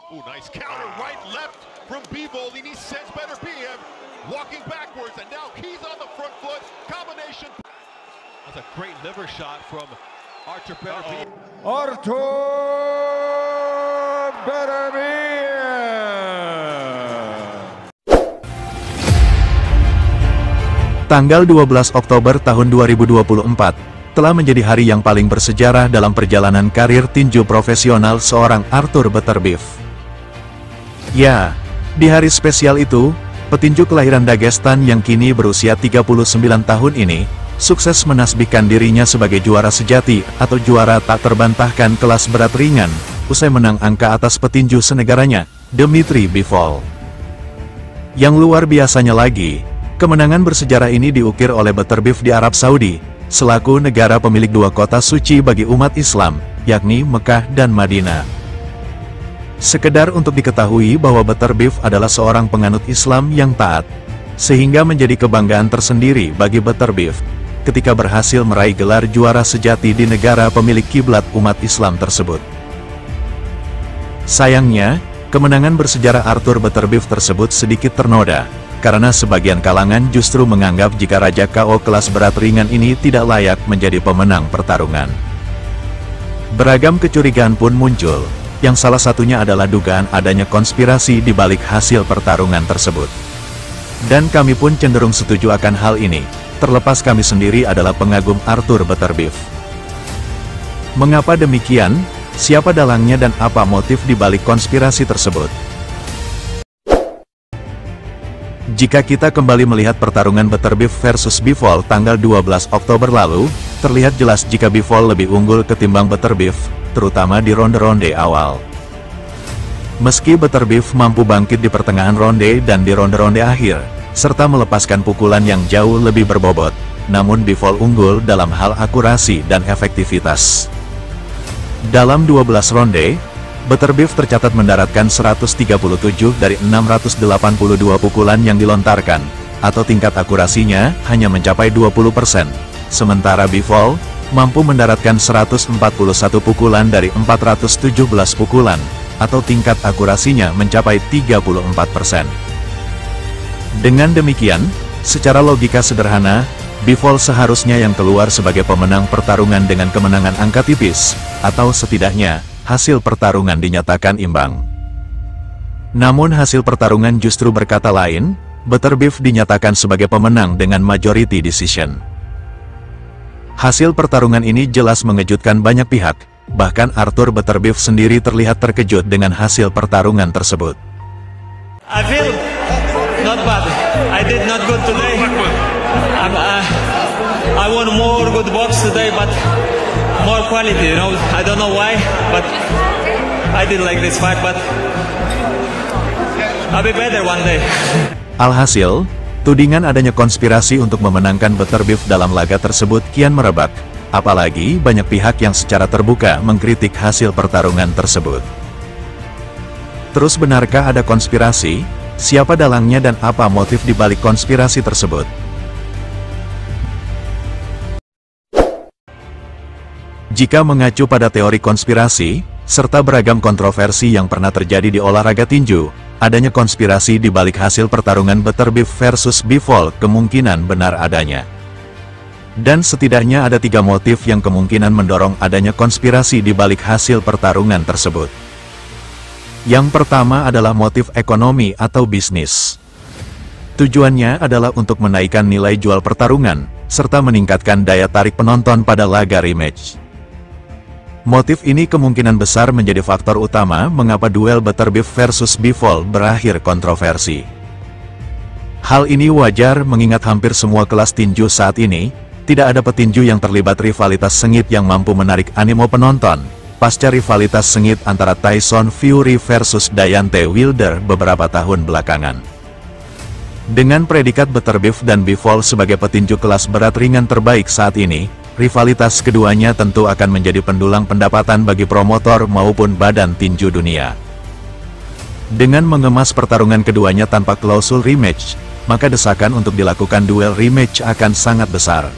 Ooh, nice counter, right, left from Bivol. He sends better BM walking backwards, and now he's on the front foot. Combination. That's a great liver shot from Artur Beterbiev. Artur Beterbiev. Tanggal 12 Oktober tahun 2024 telah menjadi hari yang paling bersejarah dalam perjalanan karir tinju profesional seorang Artur Beterbiev. Ya, di hari spesial itu, petinju kelahiran Dagestan yang kini berusia 39 tahun ini, sukses menasbihkan dirinya sebagai juara sejati atau juara tak terbantahkan kelas berat ringan, usai menang angka atas petinju senegaranya, Dmitry Bivol. Yang luar biasanya lagi, kemenangan bersejarah ini diukir oleh Beterbiev di Arab Saudi, selaku negara pemilik dua kota suci bagi umat Islam, yakni Mekah dan Madinah. Sekedar untuk diketahui bahwa Beterbiev adalah seorang penganut Islam yang taat, sehingga menjadi kebanggaan tersendiri bagi Beterbiev ketika berhasil meraih gelar juara sejati di negara pemilik kiblat umat Islam tersebut. Sayangnya, kemenangan bersejarah Artur Beterbiev tersebut sedikit ternoda, karena sebagian kalangan justru menganggap jika Raja KO kelas berat ringan ini tidak layak menjadi pemenang pertarungan. Beragam kecurigaan pun muncul, yang salah satunya adalah dugaan adanya konspirasi di balik hasil pertarungan tersebut. Dan kami pun cenderung setuju akan hal ini, terlepas kami sendiri adalah pengagum Artur Beterbiev. Mengapa demikian? Siapa dalangnya dan apa motif di balik konspirasi tersebut? Jika kita kembali melihat pertarungan Beterbiev versus Bivol tanggal 12 Oktober lalu, terlihat jelas jika Bivol lebih unggul ketimbang Beterbiev, terutama di ronde-ronde awal. Meski Beterbiev mampu bangkit di pertengahan ronde dan di ronde-ronde akhir, serta melepaskan pukulan yang jauh lebih berbobot, namun Bivol unggul dalam hal akurasi dan efektivitas. Dalam 12 ronde, Beterbiev tercatat mendaratkan 137 dari 682 pukulan yang dilontarkan, atau tingkat akurasinya hanya mencapai 20%, sementara Bivol mampu mendaratkan 141 pukulan dari 417 pukulan, atau tingkat akurasinya mencapai 34%. Dengan demikian, secara logika sederhana, Bivol seharusnya yang keluar sebagai pemenang pertarungan dengan kemenangan angka tipis, atau setidaknya, hasil pertarungan dinyatakan imbang. Namun hasil pertarungan justru berkata lain, Beterbiev dinyatakan sebagai pemenang dengan majority decision. Hasil pertarungan ini jelas mengejutkan banyak pihak, bahkan Artur Beterbiev sendiri terlihat terkejut dengan hasil pertarungan tersebut. I feel not bad. I did not good today. I want more good box today, but more quality, you know. I don't know why, but I didn't like this fight, but I'll be better one day. Alhasil, tudingan adanya konspirasi untuk memenangkan Beterbiev dalam laga tersebut kian merebak, apalagi banyak pihak yang secara terbuka mengkritik hasil pertarungan tersebut. Terus benarkah ada konspirasi? Siapa dalangnya dan apa motif di balik konspirasi tersebut? Jika mengacu pada teori konspirasi, serta beragam kontroversi yang pernah terjadi di olahraga tinju, adanya konspirasi di balik hasil pertarungan Beterbiev versus Bivol kemungkinan benar adanya. Dan setidaknya ada 3 motif yang kemungkinan mendorong adanya konspirasi di balik hasil pertarungan tersebut. Yang pertama adalah motif ekonomi atau bisnis. Tujuannya adalah untuk menaikkan nilai jual pertarungan, serta meningkatkan daya tarik penonton pada laga rematch. Motif ini kemungkinan besar menjadi faktor utama mengapa duel Beterbiev versus Bivol berakhir kontroversi. Hal ini wajar mengingat hampir semua kelas tinju saat ini, tidak ada petinju yang terlibat rivalitas sengit yang mampu menarik animo penonton, pasca rivalitas sengit antara Tyson Fury versus Deontay Wilder beberapa tahun belakangan. Dengan predikat Beterbiev dan Bivol sebagai petinju kelas berat ringan terbaik saat ini, rivalitas keduanya tentu akan menjadi pendulang pendapatan bagi promotor maupun badan tinju dunia. Dengan mengemas pertarungan keduanya tanpa klausul rematch, maka desakan untuk dilakukan duel rematch akan sangat besar.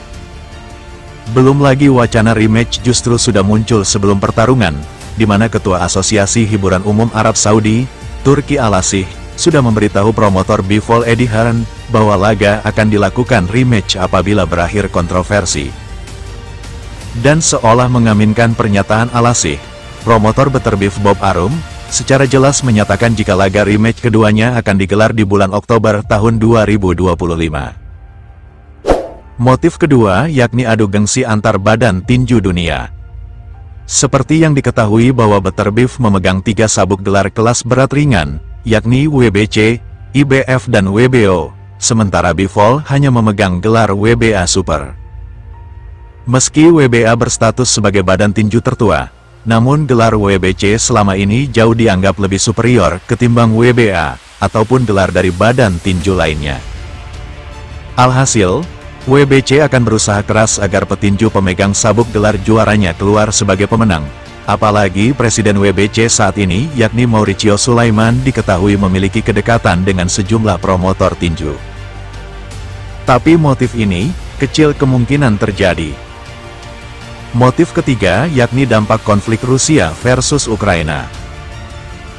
Belum lagi wacana rematch justru sudah muncul sebelum pertarungan, di mana Ketua Asosiasi Hiburan Umum Arab Saudi, Turki Al-Asih, sudah memberitahu promotor Bivol Eddie Hearn bahwa laga akan dilakukan rematch apabila berakhir kontroversi. Dan seolah mengaminkan pernyataan Al-Asih, promotor Butterbeef Bob Arum secara jelas menyatakan jika laga rematch keduanya akan digelar di bulan Oktober tahun 2025. Motif kedua yakni adu gengsi antar badan tinju dunia. Seperti yang diketahui bahwa Butterbeef memegang 3 sabuk gelar kelas berat ringan, yakni WBC, IBF dan WBO, sementara Bivol hanya memegang gelar WBA Super. Meski WBA berstatus sebagai badan tinju tertua, namun gelar WBC selama ini jauh dianggap lebih superior ketimbang WBA, ataupun gelar dari badan tinju lainnya. Alhasil, WBC akan berusaha keras agar petinju pemegang sabuk gelar juaranya keluar sebagai pemenang. Apalagi Presiden WBC saat ini, yakni Mauricio Sulaiman, diketahui memiliki kedekatan dengan sejumlah promotor tinju. Tapi motif ini, kecil kemungkinan terjadi. Motif ketiga yakni dampak konflik Rusia versus Ukraina.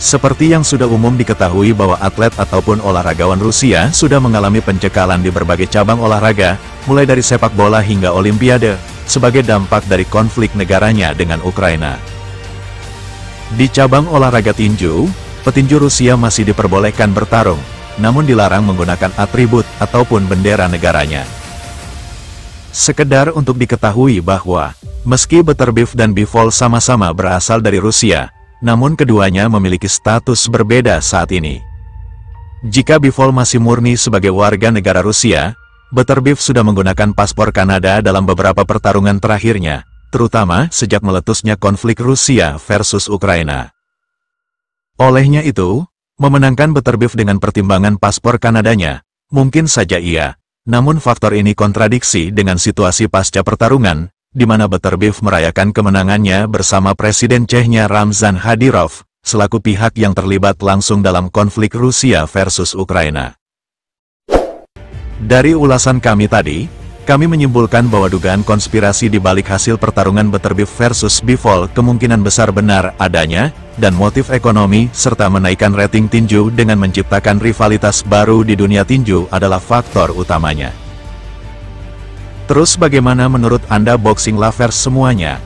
Seperti yang sudah umum diketahui bahwa atlet ataupun olahragawan Rusia sudah mengalami pencekalan di berbagai cabang olahraga, mulai dari sepak bola hingga Olimpiade, sebagai dampak dari konflik negaranya dengan Ukraina. Di cabang olahraga tinju, petinju Rusia masih diperbolehkan bertarung, namun dilarang menggunakan atribut ataupun bendera negaranya. Sekedar untuk diketahui bahwa, meski Butterbeef dan Bivol sama-sama berasal dari Rusia, namun keduanya memiliki status berbeda saat ini. Jika Bivol masih murni sebagai warga negara Rusia, Butterbeef sudah menggunakan paspor Kanada dalam beberapa pertarungan terakhirnya, terutama sejak meletusnya konflik Rusia versus Ukraina. Olehnya itu, memenangkan Butterbeef dengan pertimbangan paspor Kanadanya, mungkin saja iya, namun faktor ini kontradiksi dengan situasi pasca pertarungan, di mana Butterbeef merayakan kemenangannya bersama Presiden Chechnya Ramzan Kadyrov, selaku pihak yang terlibat langsung dalam konflik Rusia versus Ukraina. Dari ulasan kami tadi, kami menyimpulkan bahwa dugaan konspirasi di balik hasil pertarungan Butterbeef versus Bivol kemungkinan besar benar adanya, dan motif ekonomi serta menaikkan rating tinju dengan menciptakan rivalitas baru di dunia tinju adalah faktor utamanya. Terus bagaimana menurut Anda boxing lovers semuanya?